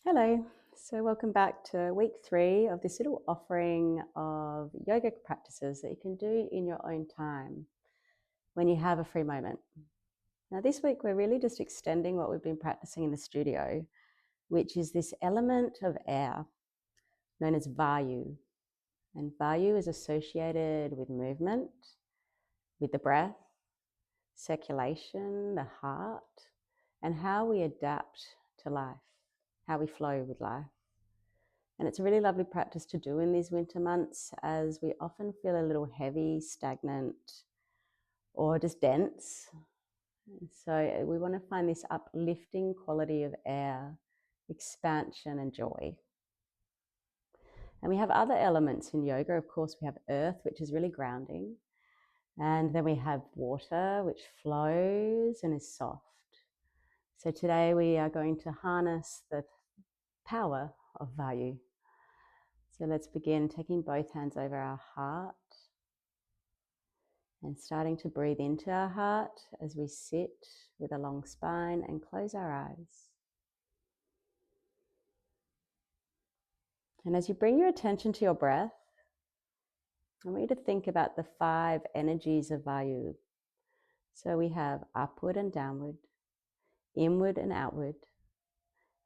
Hello, so welcome back to week 3 of this little offering of yoga practices that you can do in your own time when you have a free moment. Now this week we're really just extending what we've been practicing in the studio, which is this element of air known as VΑYU. And VAYU is associated with movement, with the breath, circulation, the heart, and how we adapt to life, how we flow with life. And it's a really lovely practice to do in these winter months, as we often feel a little heavy, stagnant, or just dense. So we want to find this uplifting quality of air, expansion and joy. And we have other elements in yoga. Of course, we have earth, which is really grounding. And then we have water, which flows and is soft. So today we are going to harness the power of VAYU. So let's begin taking both hands over our heart and starting to breathe into our heart as we sit with a long spine and close our eyes. And as you bring your attention to your breath, I want you to think about the 5 energies of VAYU. So we have upward and downward, inward and outward,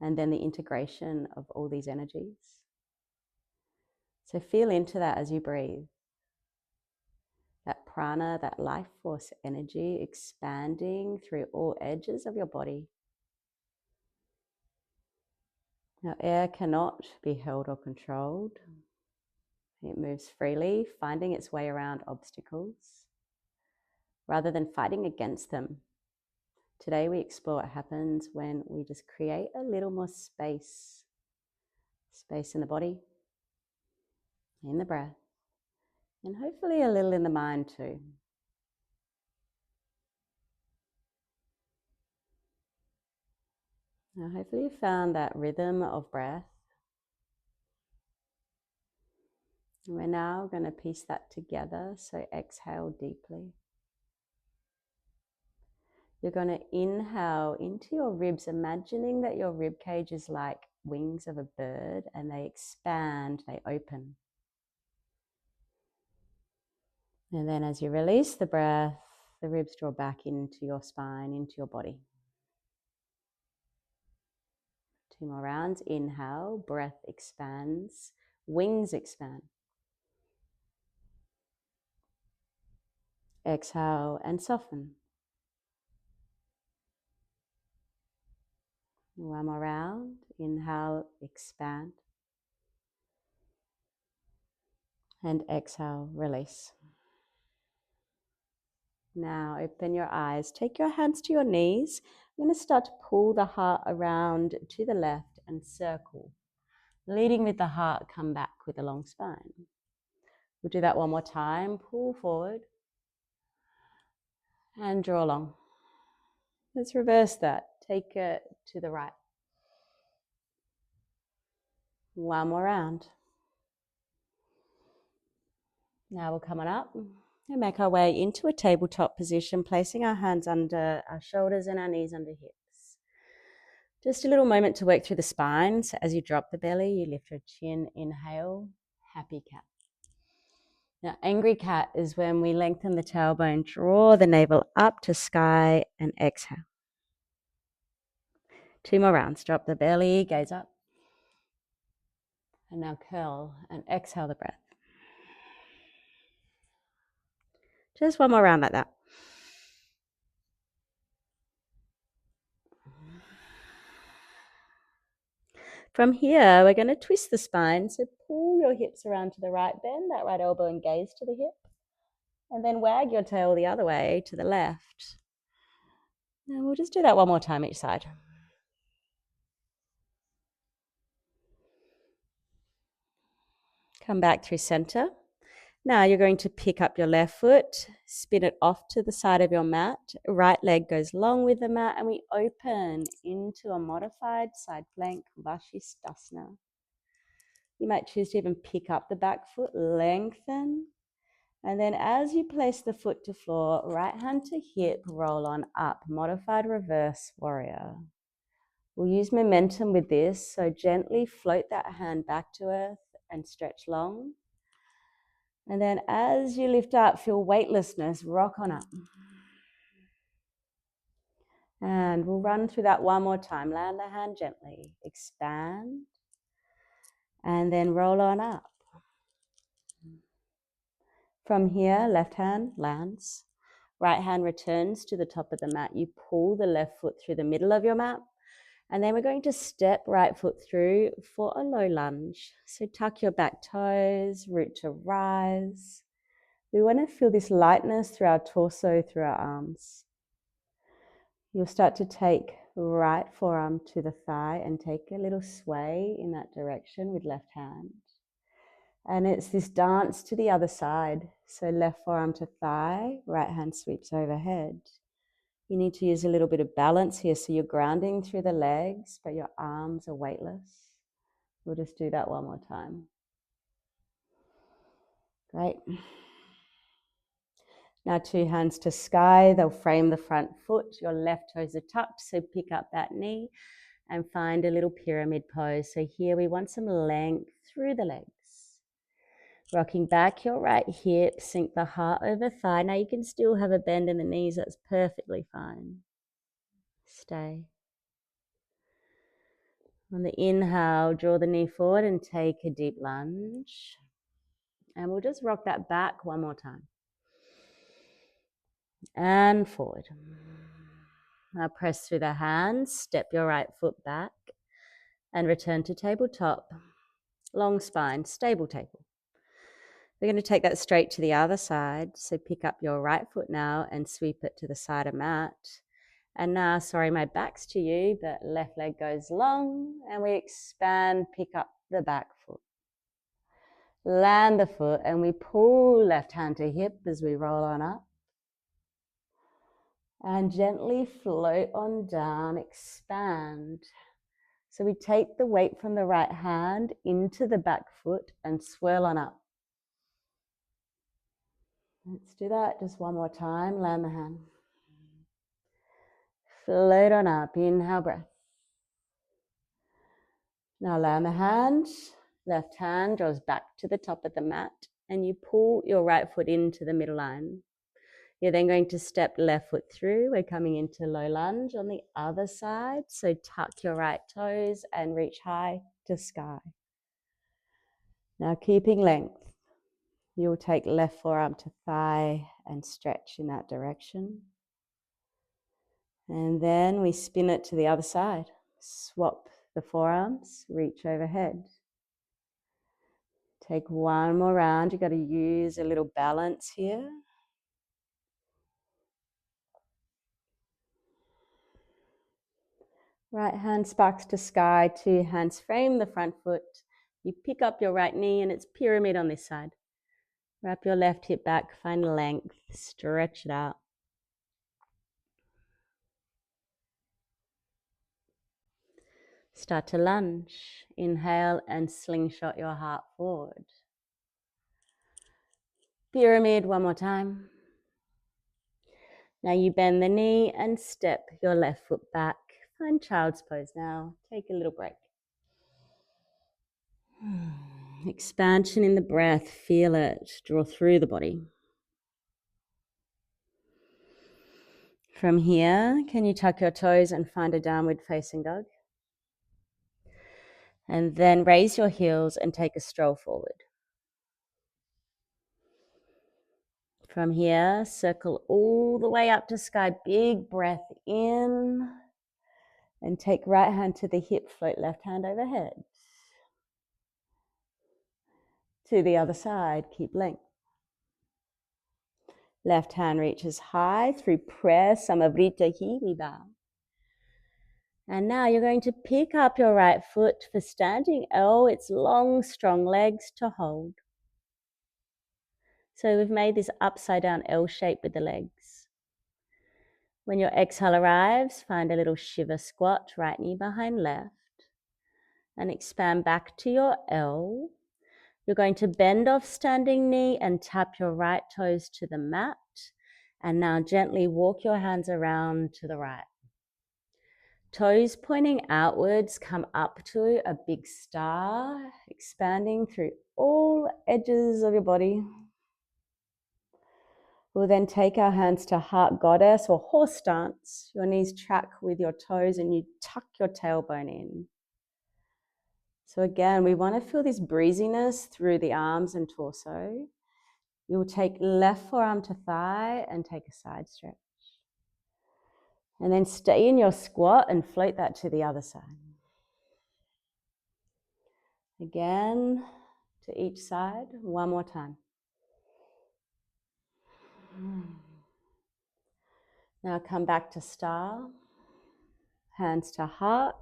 and then the integration of all these energies. So feel into that as you breathe. That prana, that life force energy expanding through all edges of your body. Now, air cannot be held or controlled. It moves freely, finding its way around obstacles, rather than fighting against them. Today we explore what happens when we just create a little more space in the body, in the breath, and hopefully a little in the mind too. Now, hopefully you found that rhythm of breath. And we're now going to piece that together, so exhale deeply. You're going to inhale into your ribs, imagining that your rib cage is like wings of a bird and they expand, they open. And then as you release the breath, the ribs draw back into your spine, into your body. 2 more rounds. Inhale, breath expands, wings expand. Exhale and soften. 1 more round. Inhale, expand. And exhale, release. Now open your eyes. Take your hands to your knees. I'm going to start to pull the heart around to the left and circle. Leading with the heart, come back with a long spine. We'll do that 1 more time. Pull forward and draw long. Let's reverse that. Take it to the right. 1 more round. Now we'll come on up and make our way into a tabletop position, placing our hands under our shoulders and our knees under hips. Just a little moment to work through the spine. So as you drop the belly, you lift your chin, inhale, happy cat. Now, angry cat is when we lengthen the tailbone, draw the navel up to sky and exhale. 2 more rounds. Drop the belly, gaze up. And now curl and exhale the breath. Just 1 more round like that. From here, we're going to twist the spine. So pull your hips around to the right, bend that right elbow and gaze to the hip. And then wag your tail the other way to the left. And we'll just do that 1 more time each side. Come back through center. Now you're going to pick up your left foot, spin it off to the side of your mat. Right leg goes long with the mat, and we open into a modified side plank, Vashisthasana. You might choose to even pick up the back foot, lengthen. And then as you place the foot to floor, right hand to hip, roll on up, modified reverse warrior. We'll use momentum with this, so gently float that hand back to earth and stretch long. And then as you lift up, feel weightlessness, rock on up. And we'll run through that one more time. Land the hand gently, expand, and then roll on up. From here, left hand lands. Right hand returns to the top of the mat. You pull the left foot through the middle of your mat. And then we're going to step right foot through for a low lunge. So tuck your back toes, root to rise. We want to feel this lightness through our torso, through our arms. You'll start to take right forearm to the thigh and take a little sway in that direction with left hand. And it's this dance to the other side. So left forearm to thigh, right hand sweeps overhead. You need to use a little bit of balance here, so you're grounding through the legs, but your arms are weightless. We'll just do that one more time. Great. Now 2 hands to sky, they'll frame the front foot. Your left toes are tucked, so pick up that knee and find a little pyramid pose. So here we want some length through the legs. Rocking back your right hip, sink the heart over thigh. Now you can still have a bend in the knees, that's perfectly fine. Stay. On the inhale, draw the knee forward and take a deep lunge. And we'll just rock that back one more time. And forward. Now press through the hands, step your right foot back and return to tabletop. Long spine, stable table. We're going to take that straight to the other side. So pick up your right foot now and sweep it to the side of mat. And now, sorry, my back's to you, but left leg goes long and we expand, pick up the back foot. Land the foot and we pull left hand to hip as we roll on up. And gently float on down, expand. So we take the weight from the right hand into the back foot and swirl on up. Let's do that just one more time. Land the hand. Float on up, inhale breath. Now land the hand, left hand draws back to the top of the mat and you pull your right foot into the middle line. You're then going to step left foot through. We're coming into low lunge on the other side. So tuck your right toes and reach high to sky. Now keeping length, you'll take left forearm to thigh and stretch in that direction. And then we spin it to the other side. Swap the forearms, reach overhead. Take one more round. You've got to use a little balance here. Right hand sparks to sky, 2 hands frame the front foot. You pick up your right knee and it's pyramid on this side. Wrap your left hip back, find length, stretch it out. Start to lunge. Inhale and slingshot your heart forward. Pyramid one more time. Now you bend the knee and step your left foot back. Find child's pose now. Take a little break. Expansion in the breath. Feel it. Draw through the body. From here, can you tuck your toes and find a downward facing dog? And then raise your heels and take a stroll forward. From here, circle all the way up to sky. Big breath in. And take right hand to the hip, float left hand overhead. To the other side, keep length. Left hand reaches high through prayer, Samavrita Hi, we bow. And now you're going to pick up your right foot for standing L. It's long, strong legs to hold. So we've made this upside down L shape with the legs. When your exhale arrives, find a little shiva squat, right knee behind left. And expand back to your L. You're going to bend off standing knee and tap your right toes to the mat. And now gently walk your hands around to the right. Toes pointing outwards, come up to a big star, expanding through all edges of your body. We'll then take our hands to heart goddess or horse stance. Your knees track with your toes and you tuck your tailbone in. So again, we want to feel this breeziness through the arms and torso. You'll take left forearm to thigh and take a side stretch. And then stay in your squat and float that to the other side. Again, to each side, one more time. Now come back to star, hands to heart,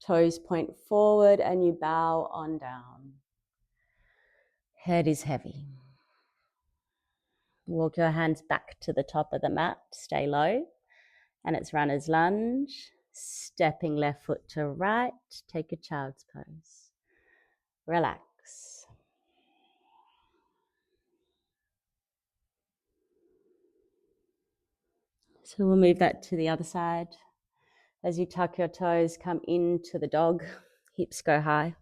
toes point forward and you bow on down. Head is heavy. Walk your hands back to the top of the mat, stay low, and it's runner's lunge, stepping left foot to right, take a child's pose. Relax. So we'll move that to the other side. As you tuck your toes, come into the dog, hips go high.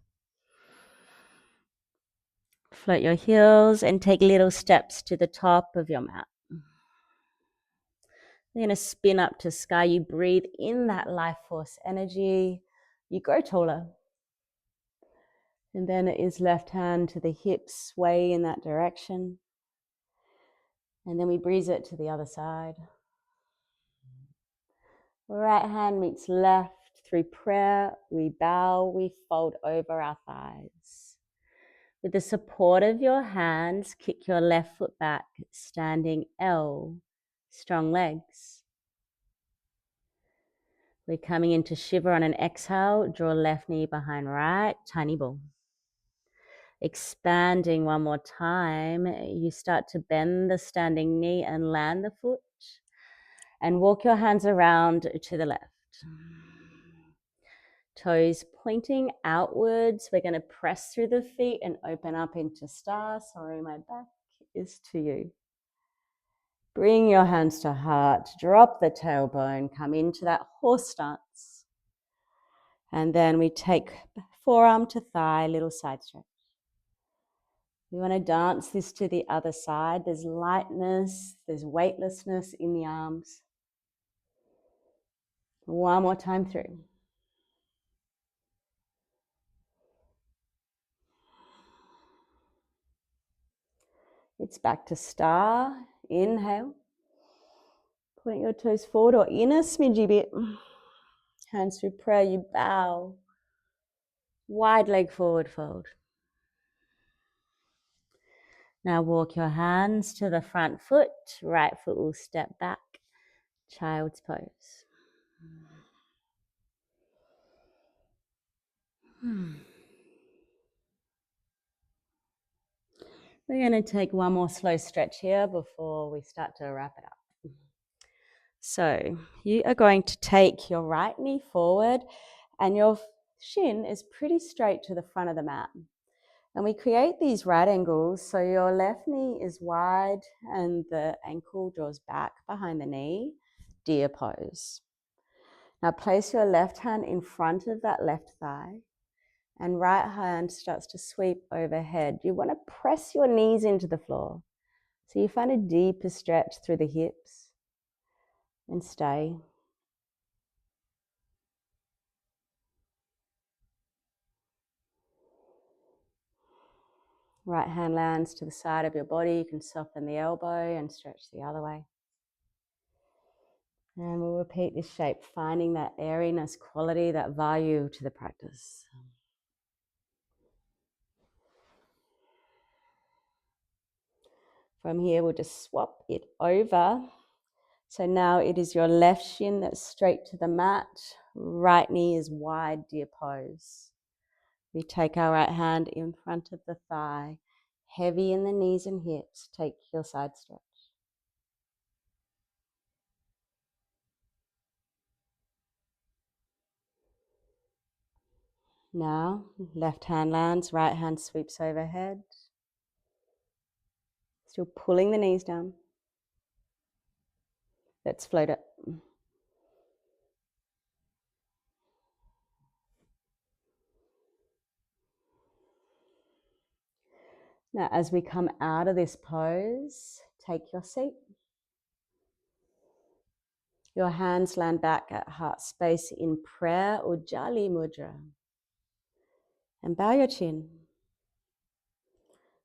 Float your heels and take little steps to the top of your mat. You're going to spin up to sky. You breathe in that life force energy. You grow taller. And then it is left hand to the hips, sway in that direction. And then we breeze it to the other side. Right hand meets left. Through prayer, we bow, we fold over our thighs. With the support of your hands, kick your left foot back, standing L, strong legs. We're coming into shiver on an exhale, draw left knee behind right, tiny ball. Expanding one more time, you start to bend the standing knee and land the foot and walk your hands around to the left. Toes pointing outwards. We're going to press through the feet and open up into star. Sorry, my back is to you. Bring your hands to heart. Drop the tailbone. Come into that horse stance. And then we take forearm to thigh, little side stretch. We want to dance this to the other side. There's lightness, there's weightlessness in the arms. One more time through. It's back to star. Inhale. Point your toes forward or in a smidgy bit. Hands through prayer, you bow. Wide leg forward fold. Now walk your hands to the front foot. Right foot will step back. Child's pose. We're going to take one more slow stretch here before we start to wrap it up. So you are going to take your right knee forward and your shin is pretty straight to the front of the mat. And we create these right angles so your left knee is wide and the ankle draws back behind the knee, deer pose. Now place your left hand in front of that left thigh and right hand starts to sweep overhead. You want to press your knees into the floor. So you find a deeper stretch through the hips and stay. Right hand lands to the side of your body. You can soften the elbow and stretch the other way. And we'll repeat this shape, finding that airiness quality, that VΑYU to the practice. From here, we'll just swap it over. So now it is your left shin that's straight to the mat. Right knee is wide, deer pose. We take our right hand in front of the thigh, heavy in the knees and hips. Take your side stretch. Now, left hand lands, right hand sweeps overhead. Still pulling the knees down. Let's float it. Now, as we come out of this pose, take your seat. Your hands land back at heart space in prayer or Jali Mudra. And bow your chin.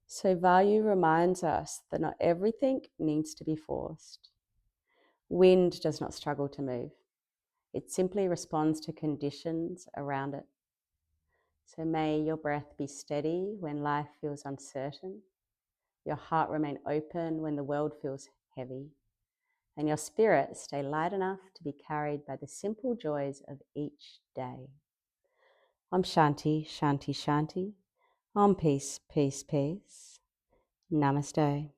So VāYU reminds us that not everything needs to be forced. Wind does not struggle to move. It simply responds to conditions around it. So may your breath be steady when life feels uncertain, your heart remain open when the world feels heavy, and your spirit stay light enough to be carried by the simple joys of each day. Om Shanti, Shanti, Shanti. Om Peace, Peace, Peace. Namaste.